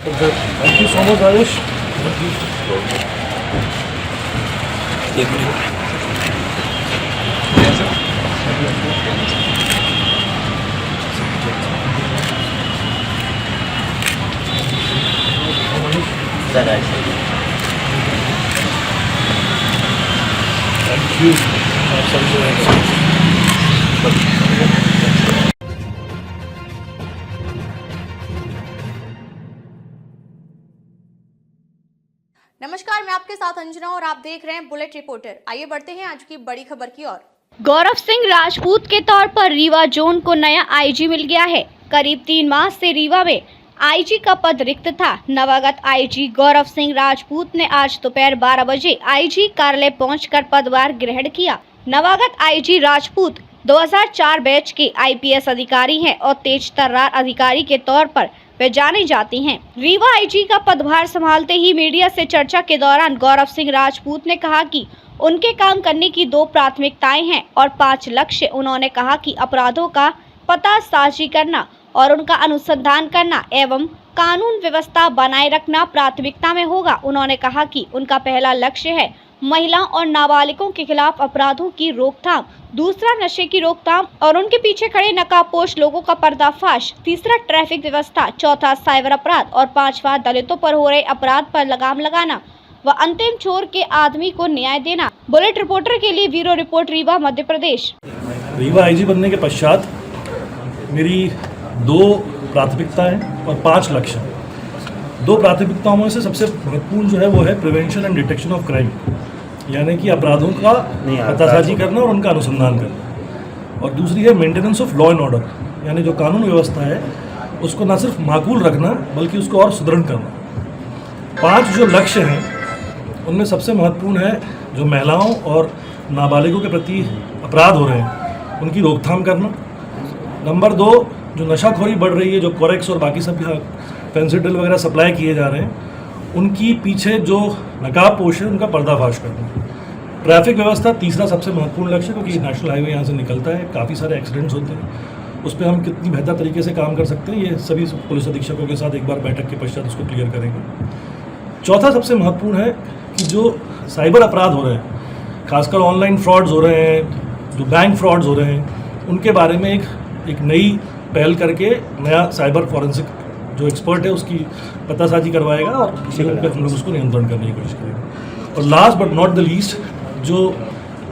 Thank you so much Ayush. एक minute. Thank you आप सभी। नमस्कार, मैं आपके साथ अंजना और आप देख रहे हैं बुलेट रिपोर्टर। आइए बढ़ते हैं आज की बड़ी खबर की ओर। गौरव सिंह राजपूत के तौर पर रीवा जोन को नया आईजी मिल गया है। करीब 3 माह से रीवा में आईजी का पद रिक्त था। नवागत आईजी गौरव सिंह राजपूत ने आज दोपहर 12 बजे आईजी कार्यालय पहुंचकर पदभार ग्रहण किया। नवागत आईजी राजपूत 2004 बैच के आईपीएस अधिकारी हैं और तेज तर्रार अधिकारी के तौर पर वे जाने जाती हैं। रीवा आईजी का पदभार संभालते ही मीडिया से चर्चा के दौरान गौरव सिंह राजपूत ने कहा कि उनके काम करने की 2 प्राथमिकताएं हैं और 5 लक्ष्य। उन्होंने कहा कि अपराधों का पता साझी करना और उनका अनुसंधान करना एवं कानून व्यवस्था बनाए रखना प्राथमिकता में होगा। उन्होंने कहा कि उनका पहला लक्ष्य है महिलाओं और नाबालिगों के खिलाफ अपराधों की रोकथाम, दूसरा नशे की रोकथाम और उनके पीछे खड़े नकाबपोश लोगों का पर्दाफाश, तीसरा ट्रैफिक व्यवस्था, चौथा साइबर अपराध और 5वां दलितों पर हो रहे अपराध पर लगाम लगाना व अंतिम छोर के आदमी को न्याय देना। बुलेट रिपोर्टर के लिए bureau report, Rewa, Madhya Pradesh. Rewa IG बनने के पश्चात मेरी 2 प्राथमिकताएं और 5 लक्ष्य। 2 प्राथमिकताओं में से सबसे महत्वपूर्ण जो है वो है prevention and detection of crime, यानी कि अपराधों का पतासाजी करना और उनका अनुसंधान करना। और दूसरी है maintenance of law and order, यानी जो कानून व्यवस्था है उसको न सिर्फ माकूल रखना बल्कि उसको और सुदृढ़ करना। 5 जो लक्ष्य हैं उनमें सबसे महत्वपूर्ण है जो महिलाओं और नाबालिगों के प्रति अपराध हो रहे हैं उनकी रोकथाम करना। नंबर 2, जो नशाखोरी बढ़ रही है, जो कोरेक्स और बाकी सब फेंसिडिल वगैरह सप्लाई किए जा रहे हैं, उनकी पीछे जो नकाबपोश है उनका पर्दाफाश करना। ट्रैफिक व्यवस्था तीसरा सबसे महत्वपूर्ण लक्ष्य, क्योंकि नेशनल हाईवे यहाँ से निकलता है, काफ़ी सारे एक्सीडेंट्स होते हैं, उस पर हम कितनी बेहतर तरीके से काम कर सकते हैं ये सभी पुलिस अधीक्षकों के साथ एक बार बैठक के पश्चात उसको क्लियर करेंगे। चौथा सबसे महत्वपूर्ण है कि जो साइबर अपराध हो रहे हैं, खासकर ऑनलाइन फ्रॉड्स हो रहे हैं, जो बैंक फ्रॉड्स हो रहे हैं, उनके बारे में एक नई पहल करके नया साइबर फॉरेंसिक जो एक्सपर्ट है उसकी पतासाजी करवाएगा और हम लोग उसको नियंत्रण करने की कोशिश करेंगे। और last but not the least, जो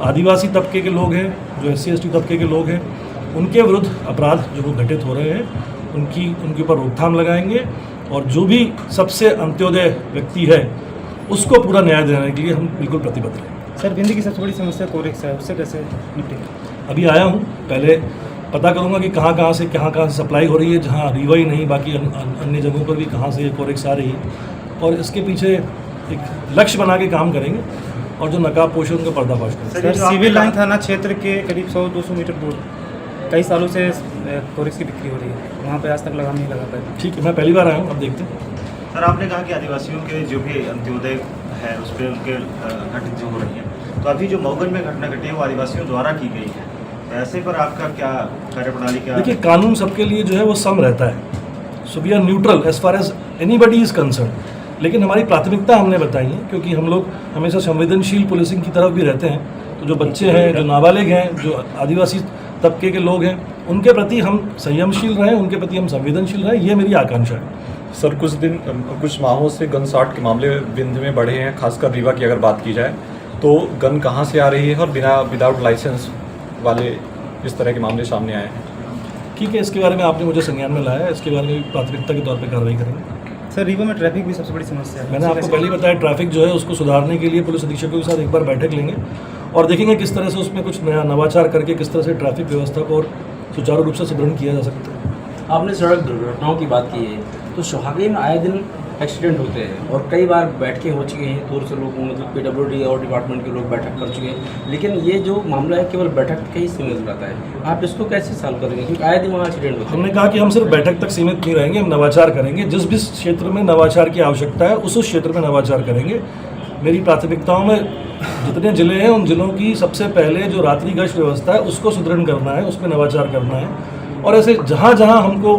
आदिवासी तबके के लोग हैं, जो SC/ST तबके के लोग हैं, उनके विरुद्ध अपराध जो घटित हो रहे हैं उनके ऊपर रोकथाम लगाएंगे और जो भी सबसे अंत्योदय व्यक्ति है उसको पूरा न्याय देने के लिए हम बिल्कुल प्रतिबद्ध हैं। सर, भिंडी की सबसे बड़ी समस्या कोरेक्स है, उससे कैसे निपटेंगे? अभी आया हूँ, पहले पता करूँगा कि कहाँ से सप्लाई हो रही है, जहाँ रीवा ही नहीं बाकी अन्य जगहों पर भी कहाँ से कोरेक्स आ रही है, और इसके पीछे एक लक्ष्य बना के काम करेंगे और जो नकाबपोश है उनका पर्दाफाश करेंगे। सर, सिविल लाइन थाना क्षेत्र के करीब 100-200 मीटर दूर कई सालों से कोरेक्स की बिक्री हो रही है, वहाँ पे आज तक लगाम नहीं लगा पाए। ठीक है, मैं पहली बार आया हूँ, अब देखते हैं। सर, आपने कहा कि आदिवासियों के जो भी अंत्योदय है उस पर उनके घटित जो हो रही है, तो अभी जो मऊगन में घटना घटी है वो आदिवासियों द्वारा की गई है, ऐसे पर आपका क्या कार्यप्रणाली क्या? देखिए, कानून सबके लिए जो है वो सम रहता है, so we are neutral as far as anybody is concern. लेकिन हमारी प्राथमिकता हमने बताई है, क्योंकि हम लोग हमेशा संवेदनशील पुलिसिंग की तरफ भी रहते हैं। तो जो बच्चे हैं, जो नाबालिग हैं, जो आदिवासी तबके के लोग हैं, उनके प्रति हम संयमशील रहें, उनके प्रति हम संवेदनशील रहें, ये मेरी आकांक्षा है। सर, कुछ माहों से गन शॉट के मामले विंध्य में बढ़े हैं, खासकर रीवा की अगर बात की जाए तो गन कहाँ से आ रही है और विदाउट लाइसेंस वाले इस तरह के मामले सामने आए हैं। ठीक है, इसके बारे में आपने मुझे संज्ञान में लाया है, इसके बारे में प्राथमिकता के तौर पर कार्रवाई करेंगे। सर, रीवा में ट्रैफिक भी सबसे बड़ी समस्या है। मैंने आपको पहले ही बताया, ट्रैफिक जो है उसको सुधारने के लिए पुलिस अधीक्षकों के साथ एक बार बैठक लेंगे और देखेंगे किस तरह से उसमें कुछ नया नवाचार करके किस तरह से ट्रैफिक व्यवस्था को और सुचारू रूप से सुदृढ़ किया जा सकता है। आपने सड़क दुर्घटनाओं की बात की है, तो सुहागपुर में आए दिन एक्सीडेंट होते हैं और कई बार बैठ के हो चुके हैं, दूर से लोग मतलब PWD और डिपार्टमेंट के लोग बैठक कर चुके हैं, लेकिन ये जो मामला है केवल बैठक तक ही सीमित रहता है। आप इसको कैसे सॉल्व करेंगे, क्योंकि आए दिन वहाँ एक्सीडेंट होते हैं? हमने कहा कि हम सिर्फ बैठक तक सीमित नहीं रहेंगे, हम नवाचार करेंगे। जिस भी क्षेत्र में नवाचार की आवश्यकता है उस क्षेत्र में नवाचार करेंगे। मेरी प्राथमिकताओं में जितने ज़िले हैं उन ज़िलों की सबसे पहले जो रात्रि गश्त व्यवस्था है उसको सुदृढ़ करना है, उसमें नवाचार करना है। और ऐसे जहाँ जहाँ हमको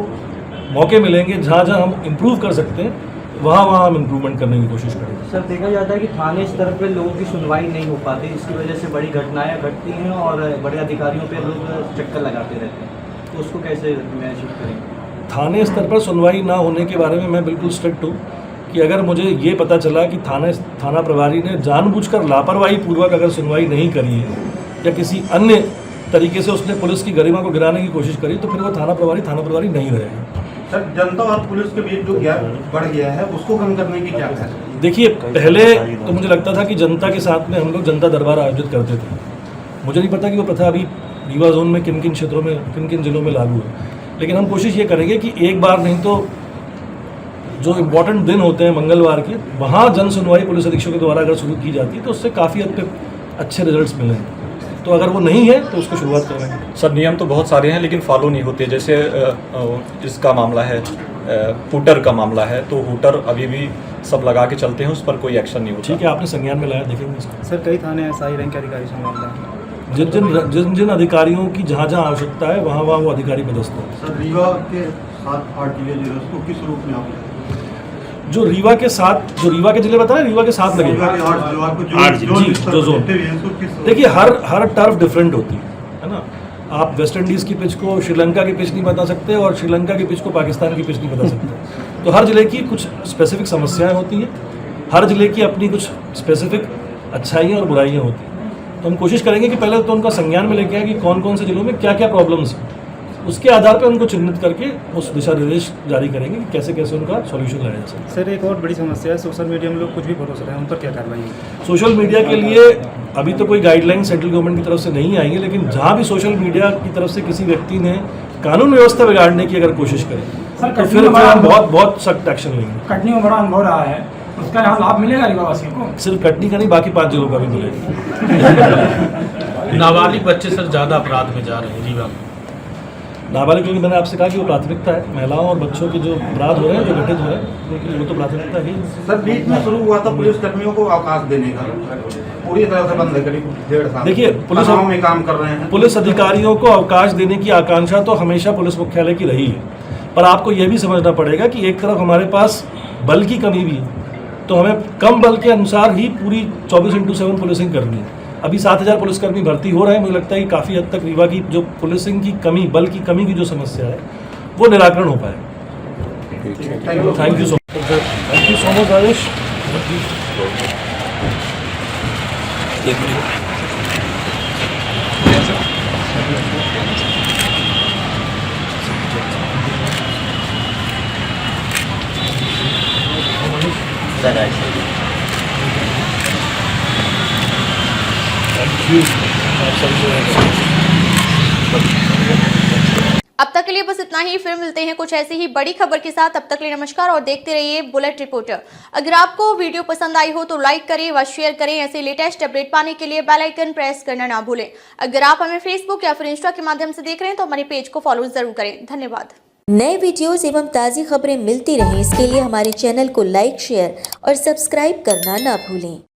मौके मिलेंगे, जहाँ जहाँ हम इम्प्रूव कर सकते हैं वहाँ हम इम्प्रूवमेंट करने की कोशिश करेंगे। सर देखा जाता है कि थाने स्तर पर लोगों की सुनवाई नहीं हो पाती, इसकी वजह से बड़ी घटनाएं घटती हैं और बड़े अधिकारियों पे लोग चक्कर लगाते रहते हैं, तो उसको कैसे महसूस करेंगे? थाने स्तर पर सुनवाई ना होने के बारे में मैं बिल्कुल स्ट्रिक्ट हूँ कि अगर मुझे ये पता चला कि थाना प्रभारी ने जानबूझकर लापरवाही पूर्वक अगर सुनवाई नहीं करी है या किसी अन्य तरीके से उसने पुलिस की गरिमा को गिराने की कोशिश करी, तो फिर वो थाना प्रभारी नहीं रहेगा। सर, जनता और पुलिस के बीच जो गैप बढ़ गया है उसको कम करने की क्या है? देखिए, पहले तो मुझे लगता था कि जनता के साथ में हम लोग जनता दरबार आयोजित करते थे। मुझे नहीं पता कि वो प्रथा अभी रीवा जोन में किन किन क्षेत्रों में, किन किन जिलों में लागू है, लेकिन हम कोशिश ये करेंगे कि एक बार नहीं तो जो इम्पोर्टेंट दिन होते हैं मंगलवार के, वहाँ जन सुनवाई पुलिस अधीक्षकों के द्वारा अगर शुरू की जाती है तो उससे काफ़ी हद तक अच्छे रिजल्ट्स मिले हैं। तो अगर वो नहीं है तो उसको शुरुआत करेंगे। सर, नियम तो बहुत सारे हैं लेकिन फॉलो नहीं होते। जैसे इसका मामला है, हूटर का मामला है, तो हूटर अभी भी सब लगा के चलते हैं, उस पर कोई एक्शन नहीं होता। ठीक है, आपने संज्ञान में लाया, देखेंगे इसको। सर कई थाने ऐसा ही रैंक के अधिकारी संभाल रहे हैं। जिन अधिकारियों की जहाँ आवश्यकता है वहाँ वो अधिकारी पदस्थ हो। सर, रीवा के 7-8 जिले जो है उसको किस रूप में आप जो रीवा के जिले बता रहे हैं, रीवा के 7 लगे जो जोन। देखिए, हर टर्फ डिफरेंट होती है ना। आप वेस्ट इंडीज़ की पिच को श्रीलंका की पिच नहीं बता सकते और श्रीलंका की पिच को पाकिस्तान की पिच नहीं बता सकते। तो हर जिले की कुछ स्पेसिफिक समस्याएं होती हैं, हर जिले की अपनी कुछ स्पेसिफिक अच्छाइयाँ और बुराइयाँ होती हैं। तो हम कोशिश करेंगे कि पहले तो उनका संज्ञान में लेके आए कि कौन कौन से जिलों में क्या क्या प्रॉब्लम्स हैं, उसके आधार पर उनको चिन्हित करके उस दिशा निर्देश जारी करेंगे कि कैसे कैसे उनका सॉल्यूशन लाया जा सकता है। सर एक और बड़ी समस्या है, सोशल मीडिया में लोग कुछ भी फोटो रहे हैं, उन पर क्या कार्रवाई है? सोशल मीडिया के लिए अभी तो कोई गाइडलाइन सेंट्रल गवर्नमेंट की तरफ से नहीं आई है, लेकिन जहाँ भी सोशल मीडिया की तरफ से किसी व्यक्ति ने कानून व्यवस्था बिगाड़ने की अगर कोशिश करे तो फिर हम बहुत सख्त एक्शन लेंगे। कटनी में बड़ा अनुभव रहा है, उसका यहाँ लाभ मिलेगा रीवा वासियों को? सिर्फ कटनी का नहीं, बाकी 5 जिलों का भी मिलेगा। नाबालिग बच्चे सर ज़्यादा अपराध में जा रहे हैं रीवा में। नाबालिग, क्योंकि मैंने आपसे कहा कि वो प्राथमिकता है। महिलाओं और बच्चों के जो अपराध हो रहे हैं, जो घटित हो रहे हैं, उनकी वो तो प्राथमिकता ही। सर, बीच में शुरू हुआ था पुलिस कर्मियों को अवकाश देने का, पूरी तरह से बंद है, करीब 1.5 साल। देखिए, पुलिस में काम कर रहे हैं। पुलिस अधिकारियों को अवकाश देने की आकांक्षा तो हमेशा पुलिस मुख्यालय की रही है, पर आपको यह भी समझना पड़ेगा कि एक तरफ हमारे पास बल की कमी भी है, तो हमें कम बल के अनुसार ही पूरी 24/7 पुलिसिंग करनी है। अभी 7000 पुलिसकर्मी भर्ती हो रहे हैं। मुझे लगता है कि काफ़ी हद तक रीवा की जो पुलिसिंग की कमी, बल की कमी की जो समस्या है, वो निराकरण हो पाएगा। Thank you so much Rajesh. अब तक के लिए बस इतना ही। फिर मिलते हैं कुछ ऐसी ही बड़ी खबर के साथ। अब तक के लिए नमस्कार और देखते रहिए बुलेट रिपोर्टर। अगर आपको वीडियो पसंद आई हो तो लाइक करें व शेयर करें। ऐसे लेटेस्ट अपडेट पाने के लिए बेल आइकन प्रेस करना ना भूलें। अगर आप हमें फेसबुक या फिर इंस्टा के माध्यम से देख रहे हैं तो हमारे पेज को फॉलो जरूर करें। धन्यवाद। नए वीडियोस एवं ताज़ी खबरें मिलती रहें, इसके लिए हमारे चैनल को लाइक, शेयर और सब्सक्राइब करना ना भूलें।